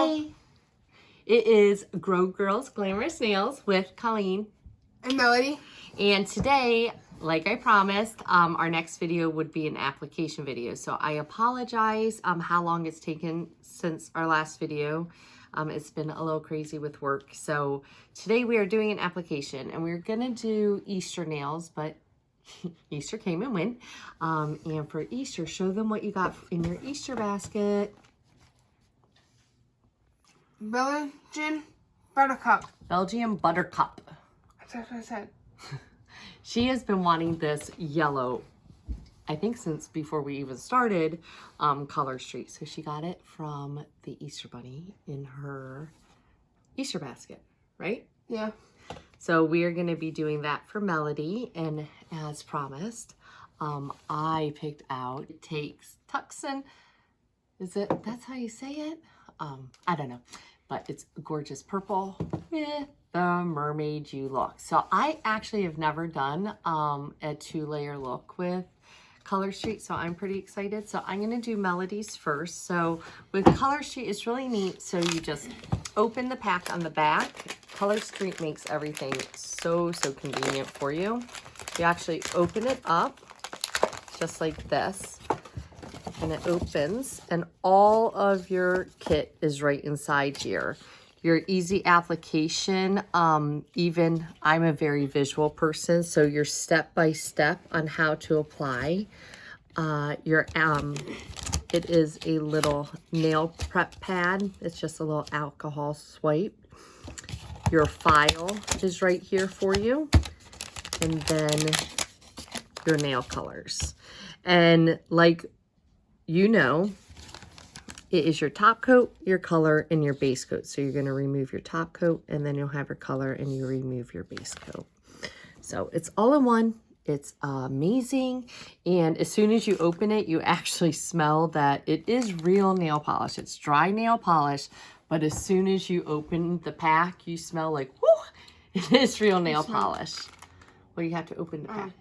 Hi. It is Girls Glamorous Nails with Colleen and Melody. And today, like I promised, our next video would be an application video. So I apologize how long it's taken since our last video. It's been a little crazy with work. So today we are doing an application and we're gonna do Easter nails, but Easter came and went. And for Easter, show them what you got in your Easter basket. Belgian Buttercup. Belgian Buttercup. That's what I said. She has been wanting this yellow, I think since before we even started Color Street. So she got it from the Easter Bunny in her Easter basket, right? Yeah. So we are going to be doing that for Melody. And as promised, I picked out, it takes Tuxin. That's how you say it? I don't know, but it's gorgeous purple with the mermaid you look. So I actually have never done a 2-layer look with Color Street, so I'm pretty excited. So I'm going to do Melody's first. So with Color Street, it's really neat. So you just open the pack on the back. Color Street makes everything so convenient for you. You actually open it up just like this. And it opens and all of your kit is right inside here. Your easy application, even I'm a very visual person, so your step-by-step on how to apply. It is a little nail prep pad. It's just a little alcohol swipe. Your file is right here for you. And then your nail colors. And like you know, it is your top coat, your color, and your base coat. So you're going to remove your top coat, and then you'll have your color, and you remove your base coat. So it's all in one. It's amazing. And as soon as you open it, you actually smell that it is real nail polish. It's dry nail polish, but as soon as you open the pack, you smell like, whoo, it is real nail polish. Well, you have to open the pack.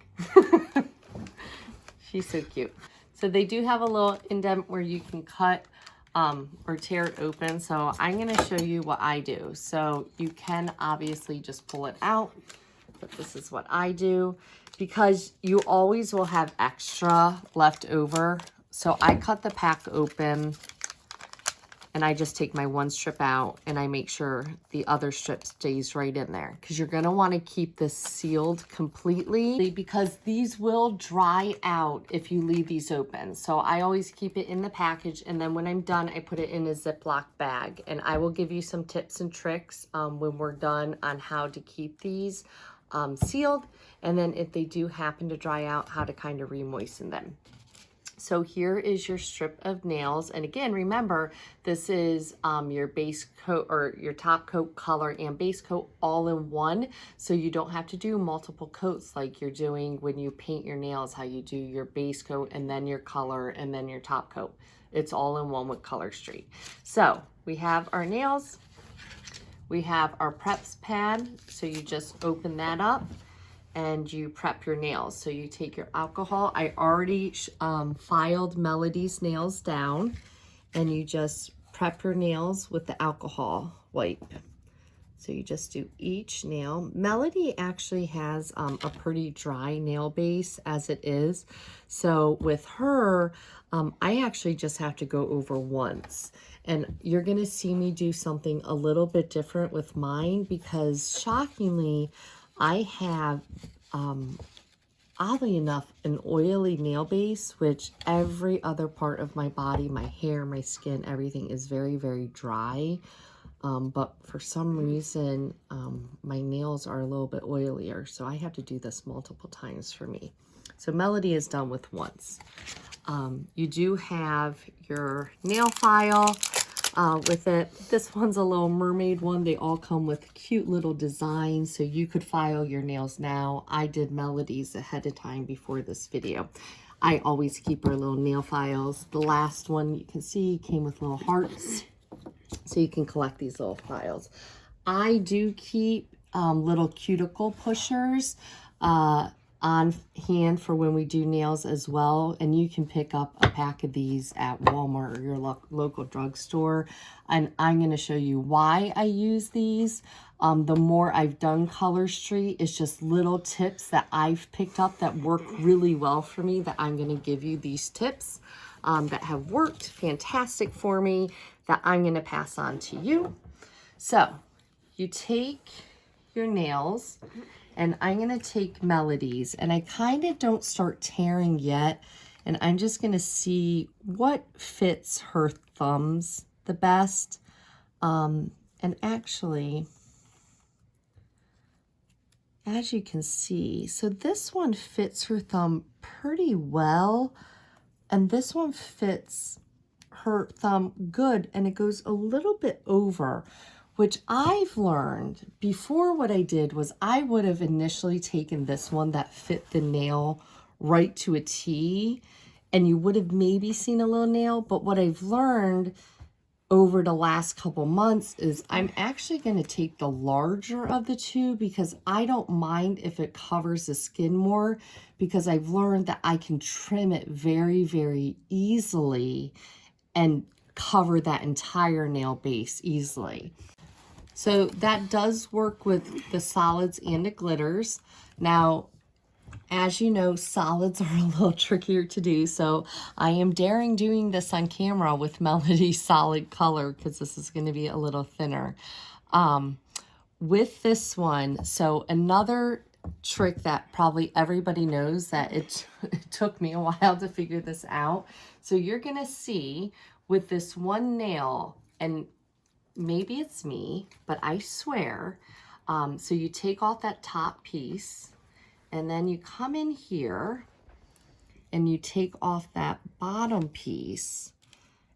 She's so cute. So they do have a little indent where you can cut or tear it open. So I'm going to show you what I do. So you can obviously just pull it out, but this is what I do because you always will have extra left over. So I cut the pack open and I just take my one strip out and I make sure the other strip stays right in there because you're going to want to keep this sealed completely because these will dry out if you leave these open. So I always keep it in the package, and then when I'm done, I put it in a Ziploc bag, and I will give you some tips and tricks when we're done on how to keep these sealed, and then if they do happen to dry out, how to kind of re-moisten them. So here is your strip of nails. And again, remember, this is your base coat or your top coat, color, and base coat all in one. So you don't have to do multiple coats like you're doing when you paint your nails, how you do your base coat and then your color and then your top coat. It's all in one with Color Street. So we have our nails. We have our preps pad. So you just open that up and you prep your nails. So you take your alcohol. I already filed Melody's nails down, and you just prep your nails with the alcohol wipe. So you just do each nail. Melody actually has a pretty dry nail base as it is. So with her, I actually just have to go over once. And you're gonna see me do something a little bit different with mine because shockingly, I have, oddly enough, an oily nail base, which every other part of my body, my hair, my skin, everything is very dry. But for some reason, my nails are a little bit oilier, so I have to do this multiple times for me. So Melody is done with once. You do have your nail file with it. This one's a little mermaid one. They all come with cute little designs, so you could file your nails now. I did Melody's ahead of time before this video. I always keep our little nail files. The last one you can see came with little hearts, so you can collect these little files. I do keep little cuticle pushers on hand for when we do nails as well. And you can pick up a pack of these at Walmart or your local drugstore. And I'm going to show you why I use these. The more I've done Color Street, it's just little tips that I've picked up that work really well for me, that I'm going to give you these tips that have worked fantastic for me, that I'm going to pass on to you. So you take your nails, and I'm going to take Melody's, and I kind of don't start tearing yet, and I'm just going to see what fits her thumbs the best. And actually, as you can see, so this one fits her thumb pretty well, and this one fits her thumb good, and it goes a little bit over, which I've learned before. What I did was I would have initially taken this one that fit the nail right to a T, and you would have maybe seen a little nail. But what I've learned over the last couple months is I'm actually going to take the larger of the two, because I don't mind if it covers the skin more, because I've learned that I can trim it very, very easily and cover that entire nail base easily. So that does work with the solids and the glitters. Now, as you know, solids are a little trickier to do, so I am daring doing this on camera with Melody Solid Color, because this is going to be a little thinner. With this one, so another trick that probably everybody knows, that it took me a while to figure this out. So you're going to see with this one nail, and maybe it's me, but I swear, so you take off that top piece, and then you come in here and you take off that bottom piece.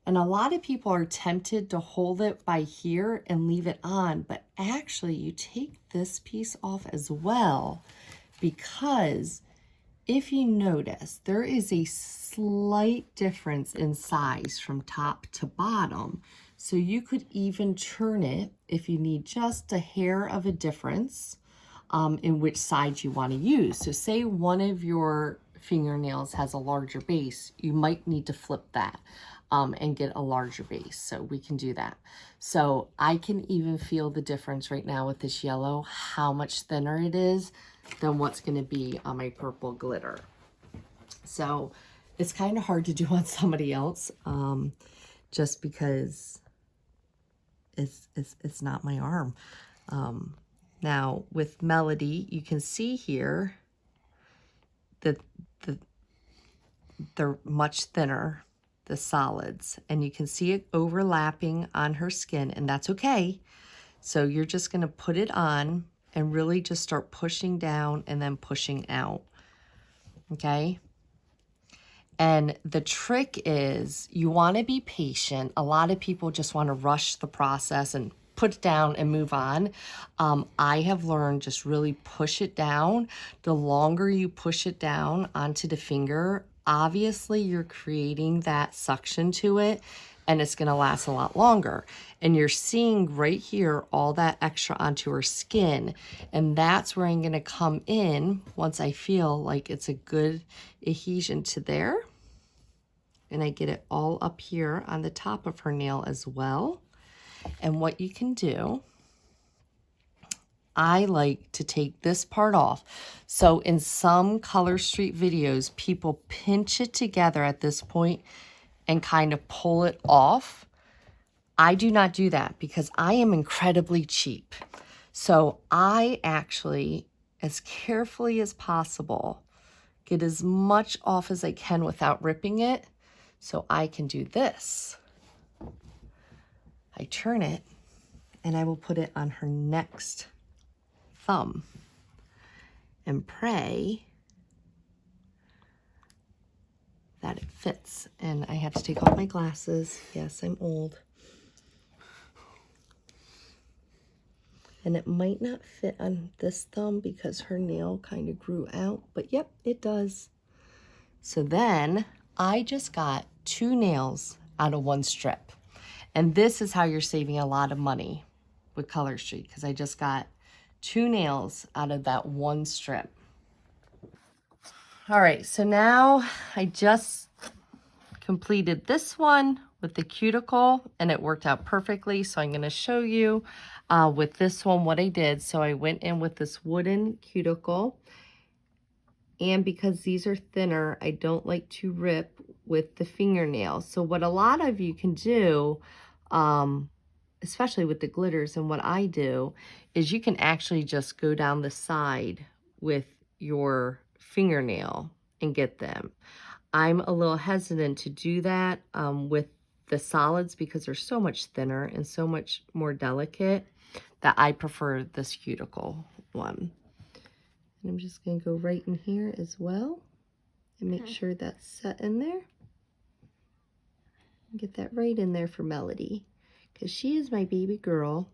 And a lot of people are tempted to hold it by here and leave it on, but actually you take this piece off as well, because if you notice, there is a slight difference in size from top to bottom. So you could even turn it if you need just a hair of a difference in which side you want to use. So say one of your fingernails has a larger base, you might need to flip that and get a larger base. So we can do that. So I can even feel the difference right now with this yellow, how much thinner it is than what's going to be on my purple glitter. So it's kind of hard to do on somebody else, just because it's not my arm. Now with Melody, you can see here that they're much thinner, the solids, and you can see it overlapping on her skin, and that's okay. So you're just going to put it on and really just start pushing down and then pushing out. Okay. And the trick is you want to be patient. A lot of people just want to rush the process and put it down and move on. I have learned just really push it down. The longer you push it down onto the finger, obviously you're creating that suction to it, and it's going to last a lot longer. And you're seeing right here all that extra onto her skin. And that's where I'm going to come in once I feel like it's a good adhesion to there. And I get it all up here on the top of her nail as well. And what you can do, I like to take this part off. So in some Color Street videos, people pinch it together at this point and kind of pull it off. I do not do that because I am incredibly cheap. So I actually, as carefully as possible, get as much off as I can without ripping it. So I can do this. I turn it and I will put it on her next thumb and pray that it fits. And I have to take off my glasses. Yes, I'm old. And it might not fit on this thumb because her nail kind of grew out, but yep, it does. So then I just got 2 nails out of 1 strip. And this is how you're saving a lot of money with Color Street, because I just got 2 nails out of that 1 strip. All right, so now I just completed this one with the cuticle and it worked out perfectly. So I'm going to show you with this one what I did. So I went in with this wooden cuticle, and because these are thinner, I don't like to rip with the fingernails. So what a lot of you can do, especially with the glitters, and what I do is you can actually just go down the side with your fingernail and get them. I'm a little hesitant to do that with the solids because they're so much thinner and so much more delicate that I prefer this cuticle one. And I'm just going to go right in here as well and make sure that's set in there. Get that right in there for Melody because she is my baby girl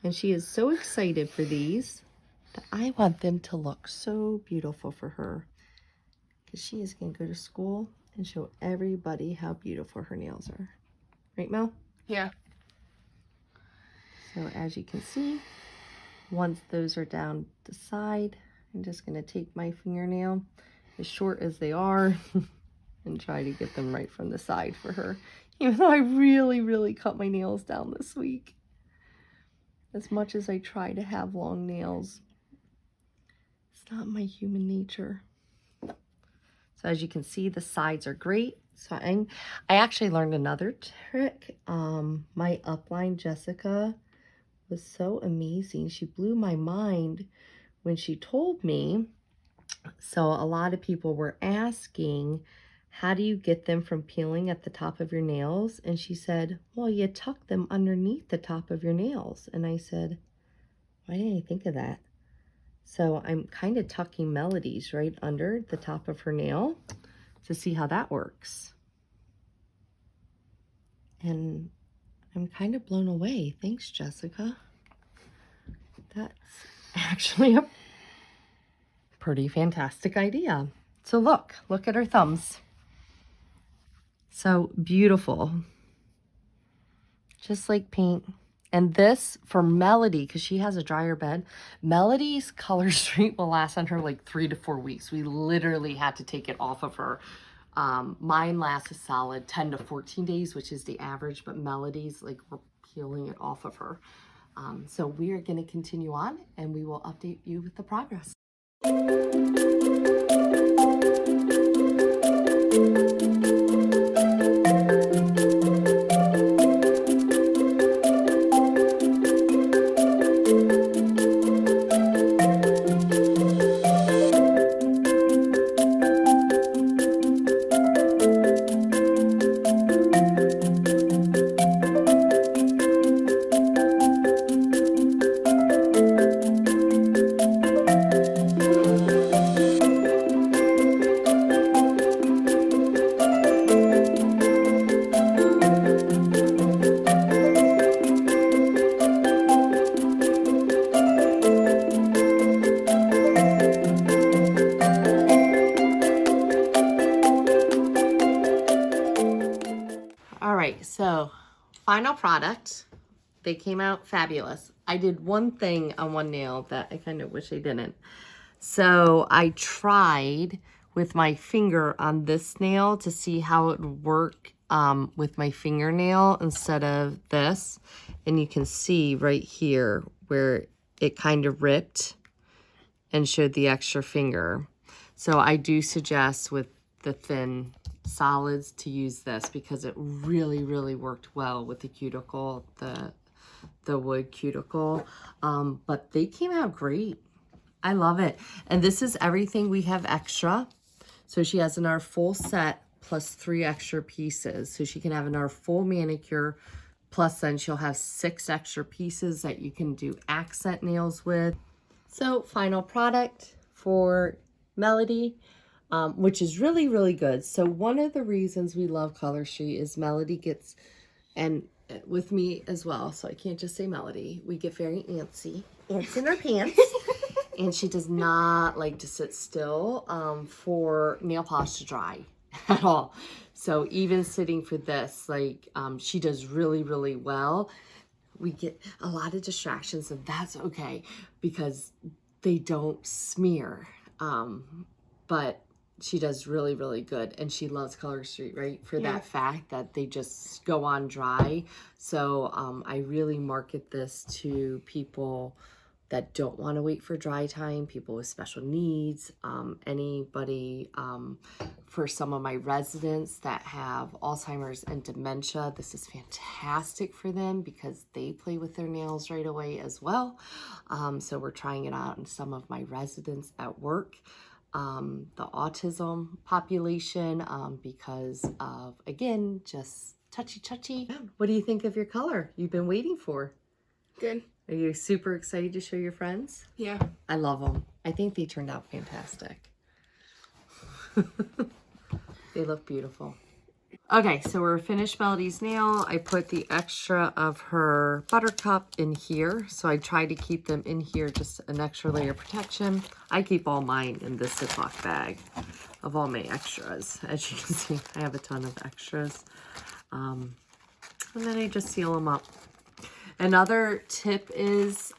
and she is so excited for these that I want them to look so beautiful for her. Because she is going to go to school and show everybody how beautiful her nails are. Right, Mel? Yeah. So as you can see, once those are down the side, I'm just going to take my fingernail, as short as they are, and try to get them right from the side for her. Even though I really, really cut my nails down this week. As much as I try to have long nails, it's not my human nature. So as you can see, the sides are great. So I actually learned another trick. My upline, Jessica, was so amazing. She blew my mind when she told me. So a lot of people were asking, how do you get them from peeling at the top of your nails? And she said, well, you tuck them underneath the top of your nails. And I said, why didn't I think of that? So I'm kind of tucking Melody's right under the top of her nail to see how that works. And I'm kind of blown away. Thanks, Jessica. That's actually a pretty fantastic idea. So look at her thumbs. So beautiful. Just like paint. And this for Melody, because she has a drier bed, Melody's color streak will last on her like 3 to 4 weeks. We literally had to take it off of her. Mine lasts a solid 10 to 14 days, which is the average, but Melody's like we're peeling it off of her. So we are going to continue on and we will update you with the progress. All right, so final product. They came out fabulous. I did one thing on one nail that I kind of wish I didn't. So I tried with my finger on this nail to see how it would work with my fingernail instead of this. And you can see right here where it kind of ripped and showed the extra finger. So I do suggest with the thin solids to use this because it really, really worked well with the cuticle, the wood cuticle. But they came out great. I love it. And this is everything we have extra. So she has in our full set plus 3 extra pieces. So she can have in our full manicure, plus then she'll have 6 extra pieces that you can do accent nails with. So final product for Melody, which is really, really good. So one of the reasons we love Color Street is Melody gets, and with me as well, so I can't just say Melody, we get very antsy. Ants in our pants. And she does not like to sit still for nail polish to dry at all. So even sitting for this, like she does really, really well. We get a lot of distractions, and that's okay because they don't smear. but she does really, really good. And she loves Color Street, right? For that fact that they just go on dry. So I really market this to people that don't want to wait for dry time, people with special needs, anybody, for some of my residents that have Alzheimer's and dementia. This is fantastic for them because they play with their nails right away as well. So we're trying it out on some of my residents at work. The autism population, because of, again, just touchy. What do you think of your color you've been waiting for? Good. Are you super excited to show your friends? Yeah. I love them. I think they turned out fantastic. They look beautiful. Okay, so we're finished Melody's nail. I put the extra of her buttercup in here. So I try to keep them in here, just an extra layer of protection. I keep all mine in this Ziploc bag of all my extras. As you can see, I have a ton of extras. And then I just seal them up. Another tip is,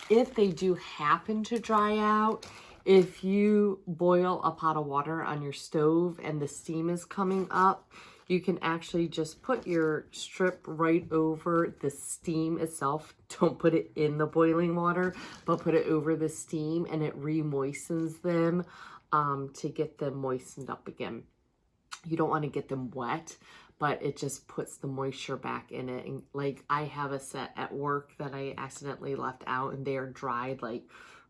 if they do happen to dry out, if you boil a pot of water on your stove and the steam is coming up, you can actually just put your strip right over the steam itself. Don't put it in the boiling water, but put it over the steam, and it re-moistens them to get them moistened up again. You don't want to get them wet, but it just puts the moisture back in it. And like, I have a set at work that I accidentally left out, and they are dried, like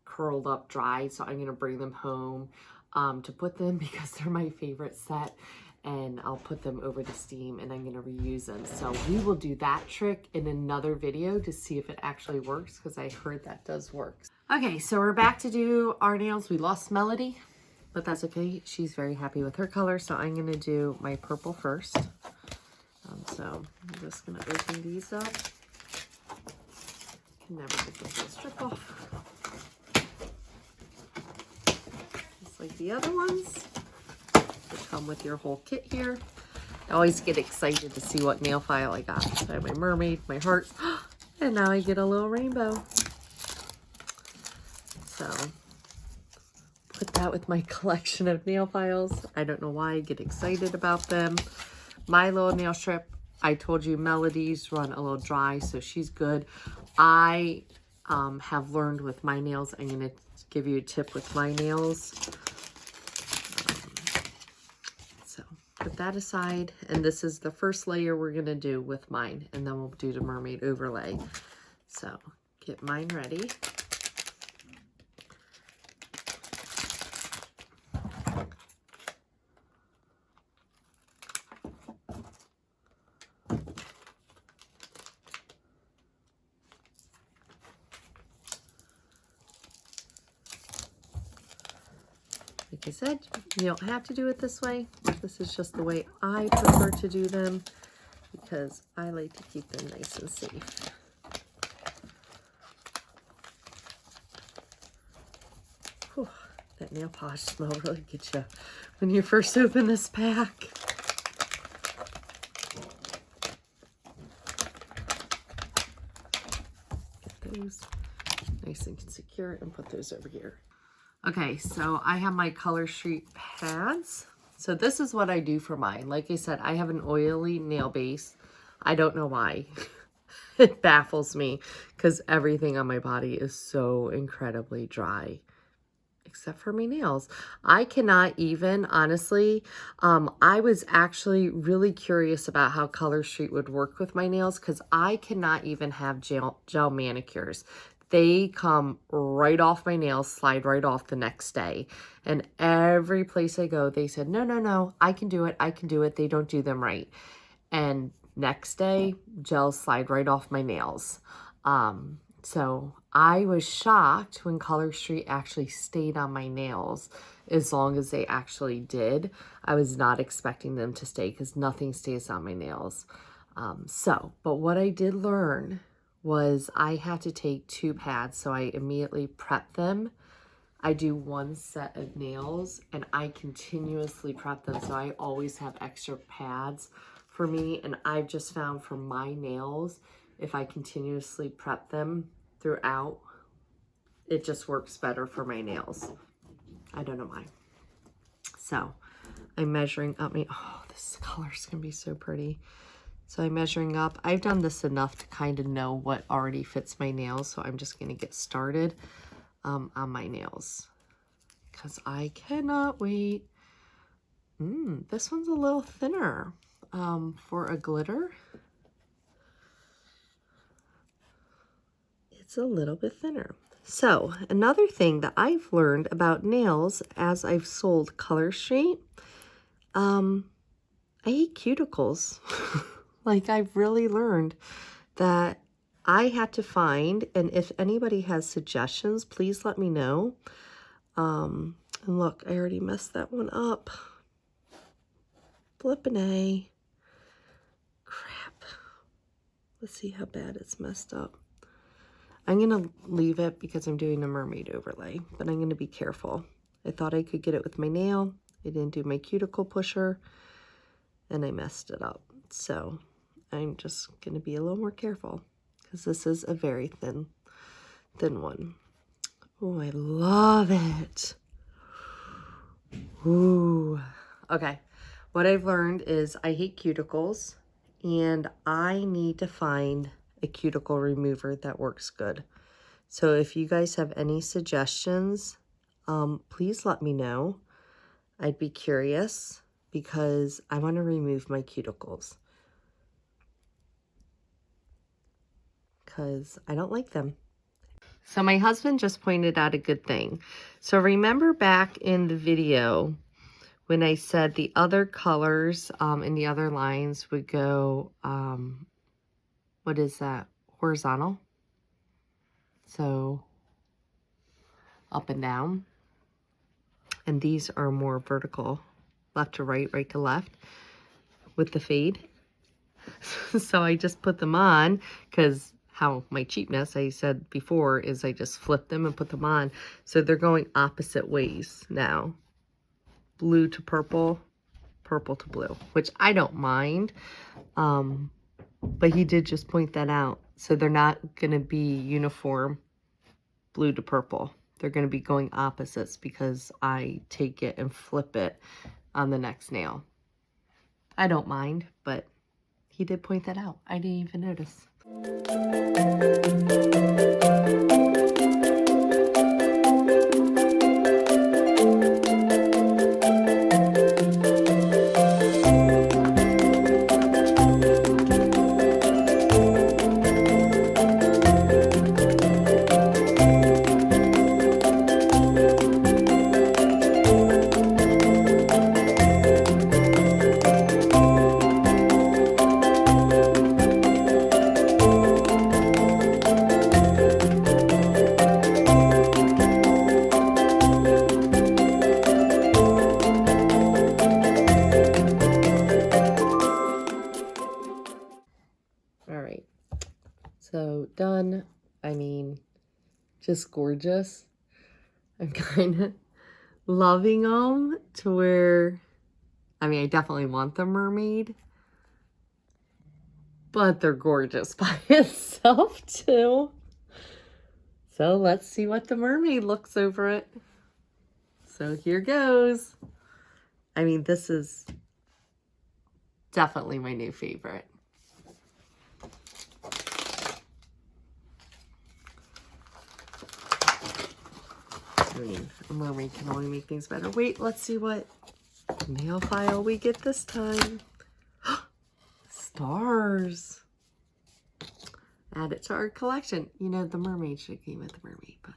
curled up dry. So I'm going to bring them home to put them because they're my favorite set, and I'll put them over the steam and I'm going to reuse them. So we will do that trick in another video to see if it actually works, because I heard that does work. Okay, so we're back to do our nails. We lost Melody, but that's okay. She's very happy with her color. So I'm going to do my purple first. So I'm just going to open these up. Can never get the whole strip off. Just like the other ones. They come with your whole kit here. I always get excited to see what nail file I got. So I have my mermaid, my heart, and now I get a little rainbow. So put that with my collection of nail files. I don't know why I get excited about them. My little nail strip, I told you Melody's run a little dry, so she's good. I have learned with my nails, I'm going to give you a tip with my nails. So put that aside, and this is the first layer we're going to do with mine, and then we'll do the mermaid overlay. So get mine ready. Like I said, you don't have to do it this way. This is just the way I prefer to do them, because I like to keep them nice and safe. Whew, that nail polish smell really gets you when you first open this pack. Get those nice and secure and put those over here. Okay, so I have my Color Street pads. So this is what I do for mine. Like I said, I have an oily nail base. I don't know why. It baffles me because everything on my body is so incredibly dry, except for my nails. I cannot even, honestly, I was actually really curious about how Color Street would work with my nails, because I cannot even have gel manicures. They come right off my nails, slide right off the next day. And every place I go, they said, no, I can do it. I can do it. They don't do them right. And next day, gels slide right off my nails. So I was shocked when Color Street actually stayed on my nails as long as they actually did. I was not expecting them to stay because nothing stays on my nails. But what I did learn was I had to take 2 pads, so I immediately prep them. I do 1 set of nails and I continuously prep them, so I always have extra pads for me. And I've just found for my nails, if I continuously prep them throughout, it just works better for my nails. I don't know why. So I'm measuring up my, oh, this color's gonna be so pretty. So I'm measuring up. I've done this enough to kind of know what already fits my nails. So I'm just gonna get started on my nails because I cannot wait. This one's a little thinner for a glitter. It's a little bit thinner. So another thing that I've learned about nails as I've sold Color Street, I hate cuticles. Like I've really learned that I had to find, and if anybody has suggestions, please let me know. And look, I already messed that one up. Flippin' A. Crap. Let's see how bad it's messed up. I'm going to leave it because I'm doing a mermaid overlay, but I'm going to be careful. I thought I could get it with my nail. I didn't do my cuticle pusher, and I messed it up. So I'm just going to be a little more careful because this is a very thin one. Oh, I love it. Ooh. Okay. What I've learned is I hate cuticles, and I need to find a cuticle remover that works good. So if you guys have any suggestions, please let me know. I'd be curious because I want to remove my cuticles because I don't like them. So my husband just pointed out a good thing. So remember back in the video when I said the other colors in the other lines would go, what is that? Horizontal. So up and down. And these are more vertical, left to right, right to left with the fade. So I just put them on because how my cheapness, I said before, is I just flip them and put them on. So they're going opposite ways now. Blue to purple, purple to blue, which I don't mind. But he did just point that out. So they're not going to be uniform blue to purple. They're going to be going opposites because I take it and flip it on the next nail. I don't mind, but he did point that out. I didn't even notice. So done. I mean, just gorgeous. I'm kind of loving them to where, I mean, I definitely want the mermaid, but they're gorgeous by itself too. So let's see what the mermaid looks over it. So here goes. I mean, this is definitely my new favorite. I mean, a mermaid can only make things better. Wait, let's see what nail file we get this time. Stars. Add it to our collection. You know, the mermaid should came with the mermaid, but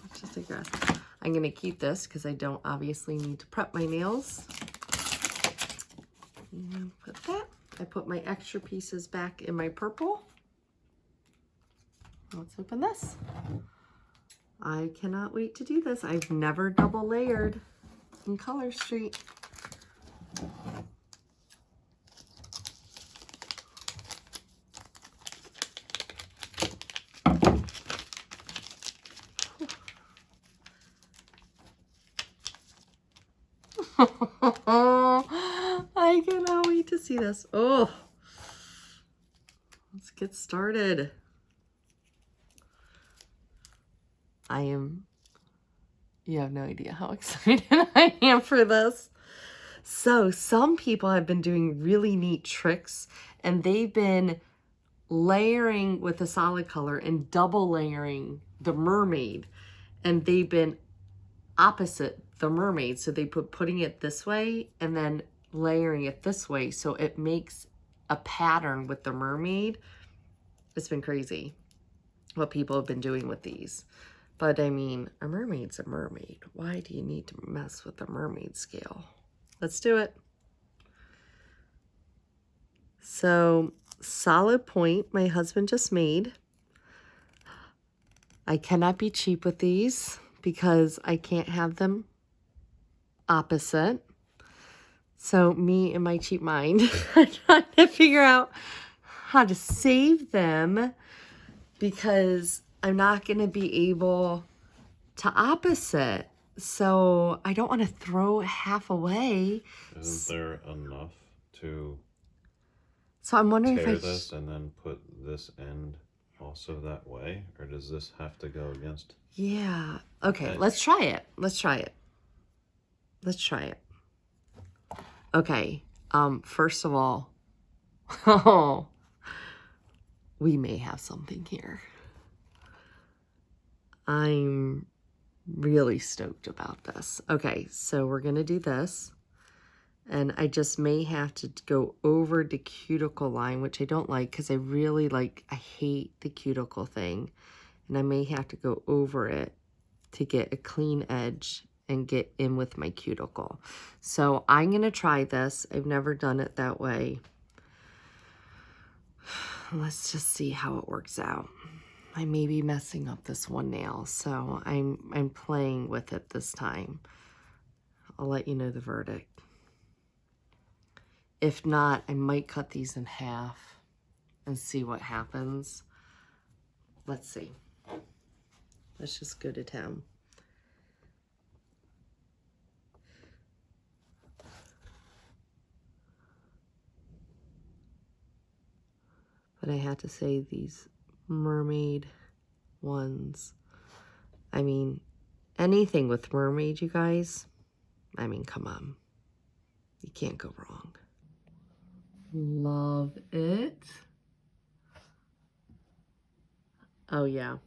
let's just digress. I'm going to keep this because I don't obviously need to prep my nails. And put that. I put my extra pieces back in my purple. Let's open this. I cannot wait to do this. I've never double layered in Color Street. I cannot wait to see this. Oh, let's get started. I am You have no idea how excited I am for this. So some people have been doing really neat tricks, and they've been layering with a solid color and double layering the mermaid, and they've been opposite the mermaid. So they putting it this way and then layering it this way, so it makes a pattern with the mermaid. It's been crazy what people have been doing with these. But I mean, a mermaid's a mermaid. Why do you need to mess with the mermaid scale? Let's do it. So, solid point my husband just made. I cannot be cheap with these because I can't have them opposite. So me and my cheap mind are trying to figure out how to save them, because I'm not going to be able to opposite. So I don't want to throw half away. Isn't there enough to So I'm wondering tear if this and then put this end also that way? Or does this have to go against? Yeah. Okay, Okay. let's try it. Let's try it. Let's try it. Okay. First of all, oh, we may have something here. I'm really stoked about this. Okay, so we're going to do this. And I just may have to go over the cuticle line, which I don't like because I hate the cuticle thing. And I may have to go over it to get a clean edge and get in with my cuticle. So I'm going to try this. I've never done it that way. Let's just see how it works out. I may be messing up this one nail, so I'm playing with it this time. I'll let you know the verdict. If not, I might cut these in half and see what happens. Let's see. Let's just go to town. But I had to say these mermaid ones. I mean, anything with mermaid, you guys. I mean, come on. You can't go wrong. Love it. Oh, yeah.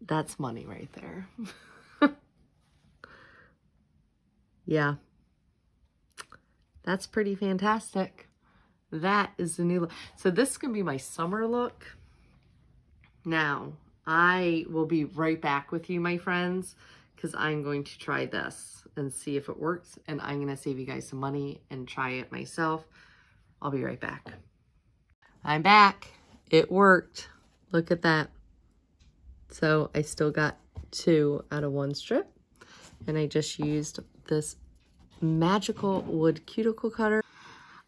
That's money right there. Yeah. That's pretty fantastic. That is the new look. So this is going to be my summer look. Now, I will be right back with you, my friends, because I'm going to try this and see if it works. And I'm going to save you guys some money and try it myself. I'll be right back. I'm back. It worked. Look at that. So I still got 2 out of 1 strip. And I just used this magical wood cuticle cutter.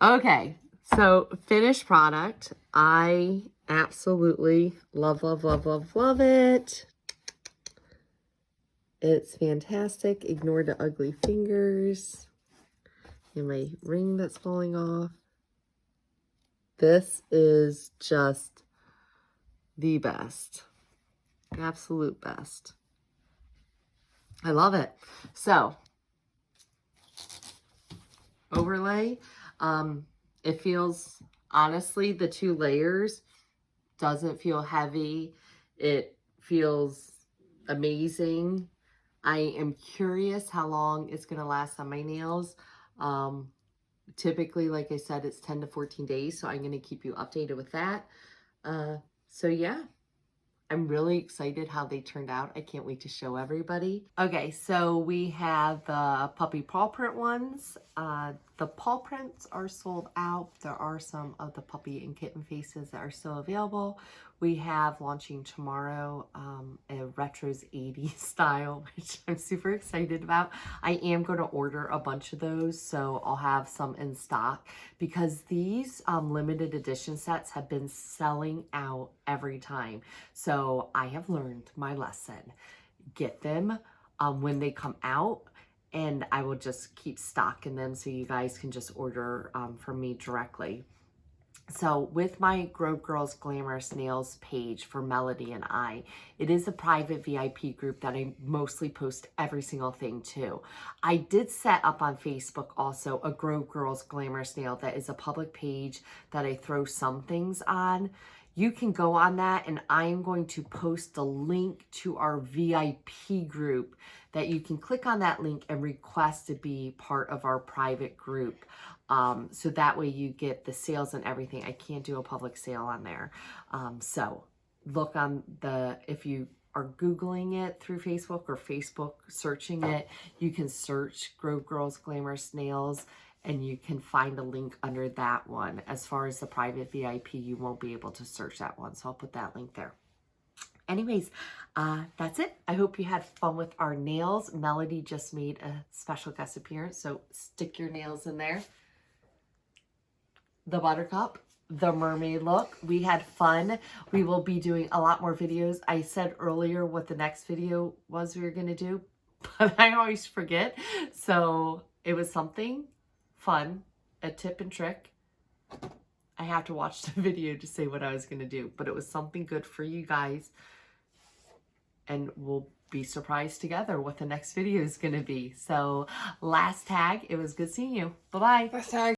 Okay, so finished product. I absolutely love, love, love, love, love it. It's fantastic. Ignore the ugly fingers and my ring that's falling off. This is just the best. Absolute best. I love it. So, overlay. It feels, honestly, the 2 layers doesn't feel heavy. It feels amazing. I am curious how long it's going to last on my nails. Typically, like I said, it's 10 to 14 days, so I'm going to keep you updated with that. So yeah, I'm really excited how they turned out. I can't wait to show everybody. Okay, so we have the puppy paw print ones. The paw prints are sold out. There are some of the puppy and kitten faces that are still available. We have launching tomorrow a retros 80s style, which I'm super excited about. I am going to order a bunch of those, so I'll have some in stock, because these limited edition sets have been selling out every time. So I have learned my lesson. Get them when they come out, and I will just keep stocking them so you guys can just order from me directly. So with my Girls Glamorous Nails page for Melody and I, it is a private VIP group that I mostly post every single thing to. I did set up on Facebook also a Girls Glamorous Nail that is a public page that I throw some things on. You can go on that, and I am going to post the link to our VIP group that you can click on that link and request to be part of our private group. So that way you get the sales and everything. I can't do a public sale on there. So look on if you are Googling it through Facebook or Facebook searching it, you can search Girls Glamorous Nails and you can find a link under that one. As far as the private VIP, you won't be able to search that one. So I'll put that link there. Anyways, that's it. I hope you had fun with our nails. Melody just made a special guest appearance, so stick your nails in there. The buttercup, the mermaid look. We had fun. We will be doing a lot more videos. I said earlier what the next video was we were going to do, but I always forget. So it was something fun, a tip and trick. I have to watch the video to say what I was going to do, but it was something good for you guys. And we'll be surprised together what the next video is going to be. So last tag, it was good seeing you. Bye-bye. Last tag.